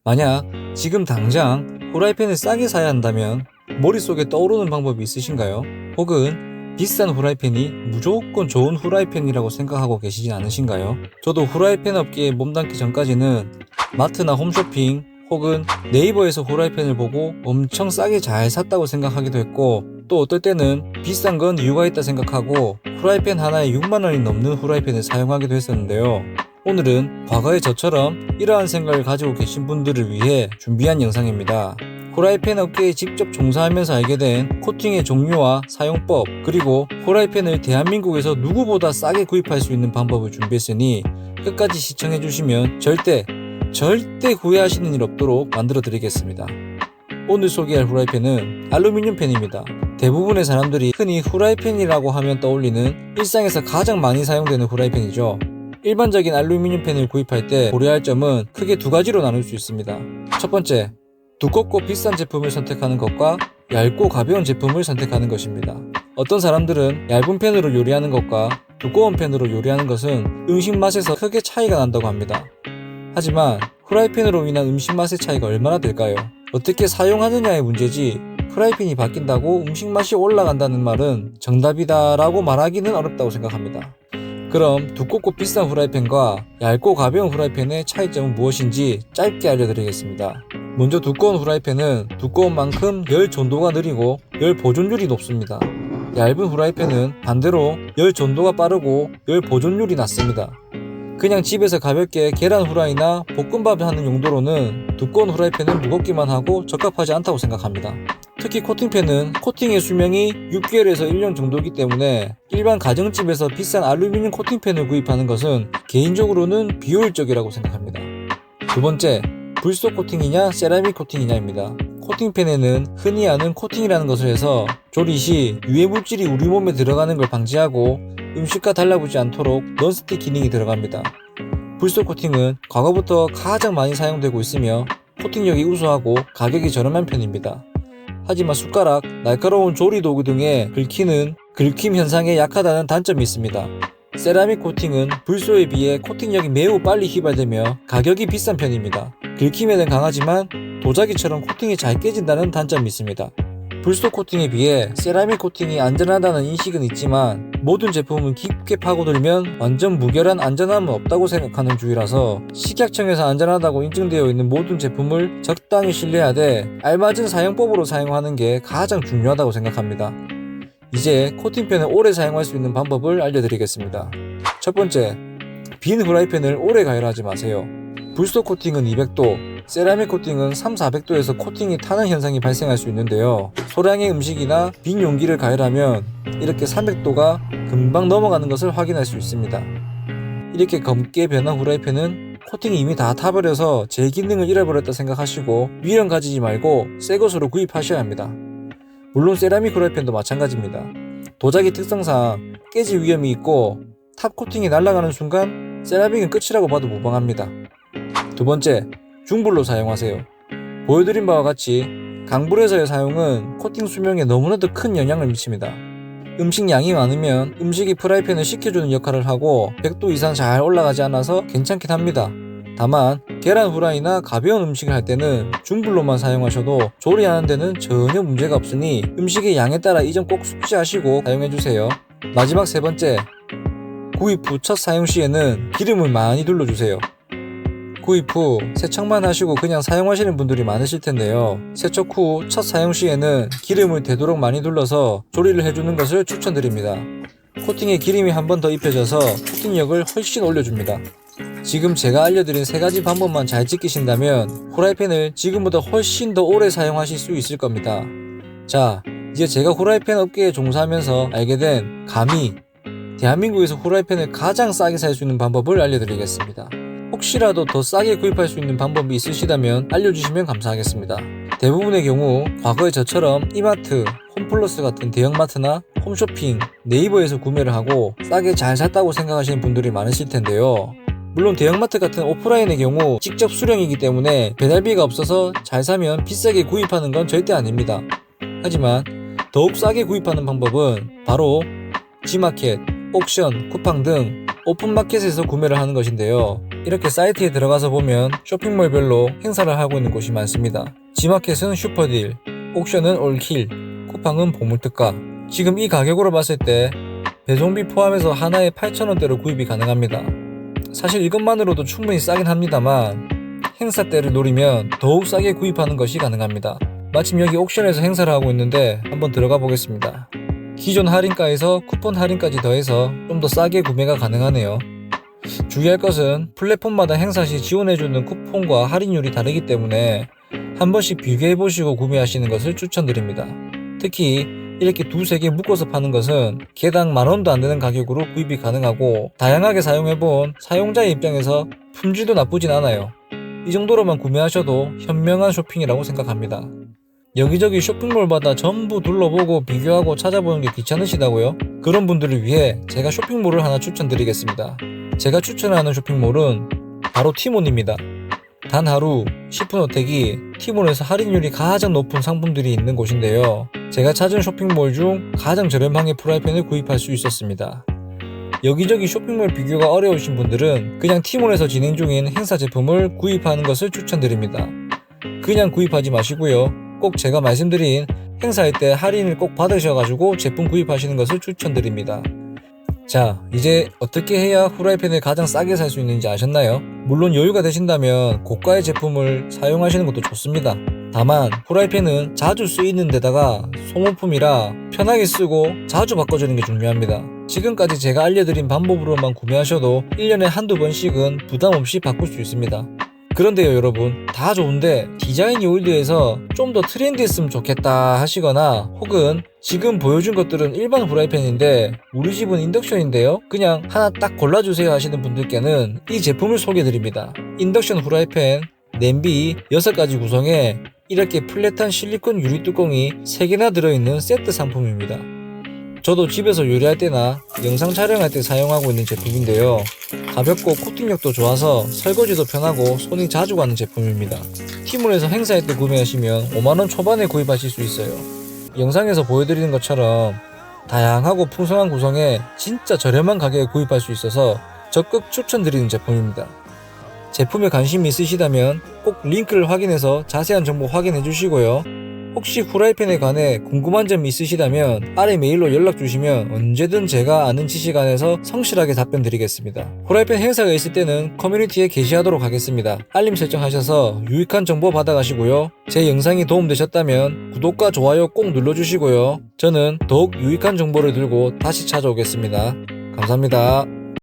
만약 지금 당장 후라이팬을 싸게 사야 한다면 머릿속에 떠오르는 방법이 있으신가요? 혹은 비싼 후라이팬이 무조건 좋은 후라이팬이라고 생각하고 계시진 않으신가요? 저도 후라이팬 업계에 몸담기 전까지는 마트나 홈쇼핑 혹은 네이버에서 후라이팬을 보고 엄청 싸게 잘 샀다고 생각하기도 했고, 또 어떨 때는 비싼 건 이유가 있다 생각하고 후라이팬 하나에 6만원이 넘는 후라이팬을 사용하기도 했었는데요. 오늘은 과거의 저처럼 이러한 생각을 가지고 계신 분들을 위해 준비한 영상입니다. 후라이팬 업계에 직접 종사하면서 알게 된 코팅의 종류와 사용법, 그리고 후라이팬을 대한민국에서 누구보다 싸게 구입할 수 있는 방법을 준비했으니 끝까지 시청해주시면 절대 후회하시는 일 없도록 만들어 드리겠습니다. 오늘 소개할 후라이팬은 알루미늄 팬입니다. 대부분의 사람들이 흔히 후라이팬이라고 하면 떠올리는 일상에서 가장 많이 사용되는 후라이팬이죠. 일반적인 알루미늄 팬을 구입할 때 고려할 점은 크게 두 가지로 나눌 수 있습니다. 첫 번째, 두껍고 비싼 제품을 선택하는 것과 얇고 가벼운 제품을 선택하는 것입니다. 어떤 사람들은 얇은 팬으로 요리하는 것과 두꺼운 팬으로 요리하는 것은 음식 맛에서 크게 차이가 난다고 합니다. 하지만 후라이팬으로 인한 음식 맛의 차이가 얼마나 될까요? 어떻게 사용하느냐의 문제지 프라이팬이 바뀐다고 음식 맛이 올라간다는 말은 정답이다 라고 말하기는 어렵다고 생각합니다. 그럼 두껍고 비싼 후라이팬과 얇고 가벼운 후라이팬의 차이점은 무엇인지 짧게 알려드리겠습니다. 먼저 두꺼운 후라이팬은 두꺼운 만큼 열 전도가 느리고 열 보존율이 높습니다. 얇은 후라이팬은 반대로 열 전도가 빠르고 열 보존율이 낮습니다. 그냥 집에서 가볍게 계란 후라이나 볶음밥 하는 용도로는 두꺼운 후라이팬은 무겁기만 하고 적합하지 않다고 생각합니다. 특히 코팅팬은 코팅의 수명이 6개월에서 1년 정도이기 때문에 일반 가정집에서 비싼 알루미늄 코팅팬을 구입하는 것은 개인적으로는 비효율적이라고 생각합니다. 두 번째, 불소 코팅이냐 세라믹 코팅이냐입니다. 코팅팬에는 흔히 아는 코팅이라는 것을 해서 조리 시 유해 물질이 우리 몸에 들어가는 걸 방지하고 음식과 달라붙지 않도록 넌스틱 기능이 들어갑니다. 불소 코팅은 과거부터 가장 많이 사용되고 있으며 코팅력이 우수하고 가격이 저렴한 편입니다. 하지만 숟가락, 날카로운 조리 도구 등에 긁힘 현상에 약하다는 단점이 있습니다. 세라믹 코팅은 불소에 비해 코팅력이 매우 빨리 휘발되며 가격이 비싼 편입니다. 긁힘에는 강하지만 도자기처럼 코팅이 잘 깨진다는 단점이 있습니다. 불소 코팅에 비해 세라믹 코팅이 안전하다는 인식은 있지만 모든 제품은 깊게 파고들면 완전 무결한 안전함은 없다고 생각하는 주의라서 식약청에서 안전하다고 인증되어 있는 모든 제품을 적당히 신뢰하되 알맞은 사용법으로 사용하는 게 가장 중요하다고 생각합니다. 이제 코팅팬을 오래 사용할 수 있는 방법을 알려드리겠습니다. 첫 번째, 빈 후라이팬을 오래 가열하지 마세요. 불소 코팅은 200도, 세라믹 코팅은 300~400도에서 코팅이 타는 현상이 발생할 수 있는데요. 소량의 음식이나 빈 용기를 가열하면 이렇게 300도가 금방 넘어가는 것을 확인할 수 있습니다. 이렇게 검게 변한 후라이팬은 코팅이 이미 다 타버려서 제 기능을 잃어버렸다 생각하시고 미련 가지지 말고 새 것으로 구입하셔야 합니다. 물론 세라믹 후라이팬도 마찬가지입니다. 도자기 특성상 깨질 위험이 있고 탑 코팅이 날아가는 순간 세라믹은 끝이라고 봐도 무방합니다. 두 번째, 중불로 사용하세요. 보여드린 바와 같이 강불에서의 사용은 코팅 수명에 너무나도 큰 영향을 미칩니다. 음식 양이 많으면 음식이 프라이팬을 식혀주는 역할을 하고 100도 이상 잘 올라가지 않아서 괜찮긴 합니다. 다만 계란 후라이나 가벼운 음식을 할 때는 중불로만 사용하셔도 조리하는 데는 전혀 문제가 없으니 음식의 양에 따라 이 점 꼭 숙지하시고 사용해주세요. 마지막 세 번째, 구입 후 첫 사용 시에는 기름을 많이 둘러주세요. 구입 후 세척만 하시고 그냥 사용하시는 분들이 많으실 텐데요. 세척 후 첫 사용 시에는 기름을 되도록 많이 둘러서 조리를 해주는 것을 추천드립니다. 코팅에 기름이 한 번 더 입혀져서 코팅력을 훨씬 올려줍니다. 지금 제가 알려드린 세 가지 방법만 잘 지키신다면 후라이팬을 지금보다 훨씬 더 오래 사용하실 수 있을 겁니다. 자, 이제 제가 후라이팬 업계에 종사하면서 알게 된 감히 대한민국에서 후라이팬을 가장 싸게 살 수 있는 방법을 알려드리겠습니다. 혹시라도 더 싸게 구입할 수 있는 방법이 있으시다면 알려주시면 감사하겠습니다. 대부분의 경우 과거의 저처럼 이마트, 홈플러스 같은 대형마트나 홈쇼핑, 네이버에서 구매를 하고 싸게 잘 샀다고 생각하시는 분들이 많으실 텐데요. 물론 대형마트 같은 오프라인의 경우 직접 수령이기 때문에 배달비가 없어서 잘 사면 비싸게 구입하는 건 절대 아닙니다. 하지만 더욱 싸게 구입하는 방법은 바로 G마켓, 옥션, 쿠팡 등 오픈마켓에서 구매를 하는 것인데요. 이렇게 사이트에 들어가서 보면 쇼핑몰별로 행사를 하고 있는 곳이 많습니다. 지마켓은 슈퍼딜, 옥션은 올킬, 쿠팡은 보물특가. 지금 이 가격으로 봤을 때 배송비 포함해서 하나에 8,000원대로 구입이 가능합니다. 사실 이것만으로도 충분히 싸긴 합니다만 행사 때를 노리면 더욱 싸게 구입하는 것이 가능합니다. 마침 여기 옥션에서 행사를 하고 있는데 한번 들어가 보겠습니다. 기존 할인가에서 쿠폰 할인까지 더해서 좀 더 싸게 구매가 가능하네요. 주의할 것은 플랫폼마다 행사 시 지원해주는 쿠폰과 할인율이 다르기 때문에 한 번씩 비교해보시고 구매하시는 것을 추천드립니다. 특히 이렇게 두세 개 묶어서 파는 것은 개당 10,000원도 안 되는 가격으로 구입이 가능하고 다양하게 사용해본 사용자의 입장에서 품질도 나쁘진 않아요. 이 정도로만 구매하셔도 현명한 쇼핑이라고 생각합니다. 여기저기 쇼핑몰마다 전부 둘러보고 비교하고 찾아보는 게 귀찮으시다고요? 그런 분들을 위해 제가 쇼핑몰을 하나 추천드리겠습니다. 제가 추천하는 쇼핑몰은 바로 티몬입니다. 단 하루 10분 어택이 티몬에서 할인율이 가장 높은 상품들이 있는 곳인데요. 제가 찾은 쇼핑몰 중 가장 저렴하게 프라이팬을 구입할 수 있었습니다. 여기저기 쇼핑몰 비교가 어려우신 분들은 그냥 티몬에서 진행 중인 행사 제품을 구입하는 것을 추천드립니다. 그냥 구입하지 마시고요. 꼭 제가 말씀드린 행사할 때 할인을 꼭 받으셔가지고 제품 구입하시는 것을 추천드립니다. 자, 이제 어떻게 해야 후라이팬을 가장 싸게 살 수 있는지 아셨나요? 물론 여유가 되신다면 고가의 제품을 사용하시는 것도 좋습니다. 다만 후라이팬은 자주 쓰이는 데다가 소모품이라 편하게 쓰고 자주 바꿔주는 게 중요합니다. 지금까지 제가 알려드린 방법으로만 구매하셔도 1년에 한두 번씩은 부담 없이 바꿀 수 있습니다. 그런데요 여러분, 다 좋은데 디자인이 올드해서 좀 더 트렌디했으면 좋겠다 하시거나 혹은 지금 보여준 것들은 일반 후라이팬인데 우리 집은 인덕션인데요 그냥 하나 딱 골라주세요 하시는 분들께는 이 제품을 소개해드립니다. 인덕션 후라이팬 냄비 6가지 구성에 이렇게 플랫한 실리콘 유리 뚜껑이 3개나 들어있는 세트 상품입니다. 저도 집에서 요리할 때나 영상 촬영할 때 사용하고 있는 제품인데요. 가볍고 코팅력도 좋아서 설거지도 편하고 손이 자주 가는 제품입니다. 티몬에서 행사할 때 구매하시면 5만원 초반에 구입하실 수 있어요. 영상에서 보여드리는 것처럼 다양하고 풍성한 구성에 진짜 저렴한 가격에 구입할 수 있어서 적극 추천드리는 제품입니다. 제품에 관심이 있으시다면 꼭 링크를 확인해서 자세한 정보 확인해 주시고요. 혹시 후라이팬에 관해 궁금한 점이 있으시다면 아래 메일로 연락 주시면 언제든 제가 아는 지식 안에서 성실하게 답변 드리겠습니다. 후라이팬 행사가 있을 때는 커뮤니티에 게시하도록 하겠습니다. 알림 설정하셔서 유익한 정보 받아가시고요. 제 영상이 도움되셨다면 구독과 좋아요 꼭 눌러주시고요. 저는 더욱 유익한 정보를 들고 다시 찾아오겠습니다. 감사합니다.